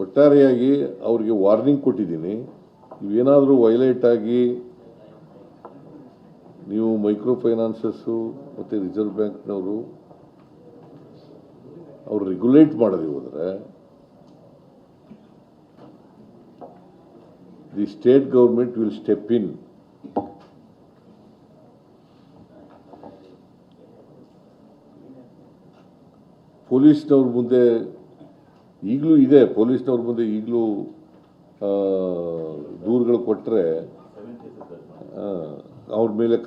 ಒಟ್ಟಾರೆಯಾಗಿ ಅವ್ರಿಗೆ ವಾರ್ನಿಂಗ್ ಕೊಟ್ಟಿದ್ದೀನಿ. ಇವೇನಾದರೂ ವೈಲೇಟ್ ಆಗಿ ನೀವು ಮೈಕ್ರೋ ಫೈನಾನ್ಸಸ್ಸು ಮತ್ತು ರಿಸರ್ವ್ ಬ್ಯಾಂಕ್ನವರು ಅವರು ರೆಗ್ಯುಲೇಟ್ ಮಾಡದೆ ಹೋದರೆ the state government will step in. ಪೊಲೀಸ್ನವ್ರ ಮುಂದೆ ಈಗಲೂ ಇದೆ, ಪೊಲೀಸ್ನವ್ರ ಮುಂದೆ ಈಗಲೂ ದೂರುಗಳು ಕೊಟ್ಟರೆ ಅವ್ರ ಮೇಲೆ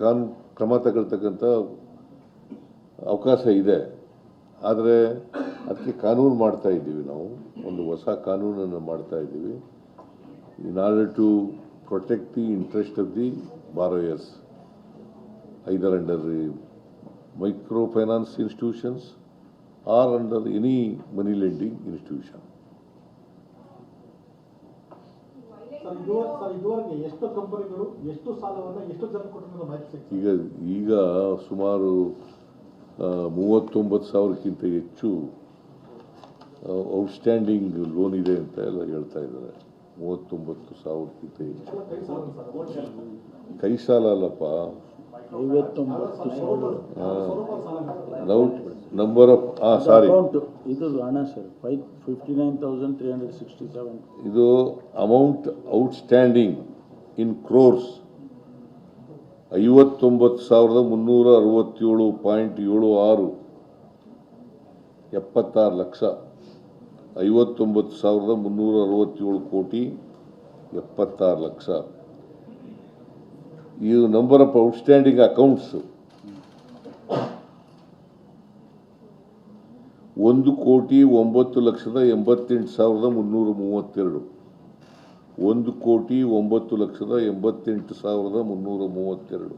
ಕ್ರಮ ತಗೊಳ್ತಕ್ಕಂಥ ಅವಕಾಶ ಇದೆ. ಆದರೆ ಅದಕ್ಕೆ ಕಾನೂನು ಮಾಡ್ತಾ ಇದ್ದೀವಿ, ನಾವು ಒಂದು ಹೊಸ ಕಾನೂನನ್ನು ಮಾಡ್ತಾ ಇದ್ದೀವಿ in order to protect the interest of the borrowers, either under the microfinance institutions or under any money lending institution. ಈಗ ಸುಮಾರು 39,000ಕ್ಕಿಂತ ಹೆಚ್ಚು ಔಟ್ಸ್ಟ್ಯಾಂಡಿಂಗ್ ಲೋನ್ ಇದೆ ಅಂತ ಎಲ್ಲ ಹೇಳ್ತಾ ಇದ್ದಾರೆ. 39,000ಕ್ಕಿಂತ ಹೆಚ್ಚು. ಕೈ ಸಾಲ ಅಲ್ಲಪ್ಪ, ನಂಬರ್ ಆಫ್ ಇದು ಹಣ ಸರ್ 59,367. ಇದು ಅಮೌಂಟ್ ಔಟ್ಸ್ಟ್ಯಾಂಡಿಂಗ್ ಇನ್ ಕ್ರೋರ್ಸ್ 59,367.76 76 ಲಕ್ಷ. 59,367 ಕೋಟಿ 76 ಲಕ್ಷ. ಇದು ನಂಬರ್ ಆಫ್ ಔಟ್ಸ್ಟ್ಯಾಂಡಿಂಗ್ ಅಕೌಂಟ್ಸ್ 1,09,88,332. 1,09,88,332.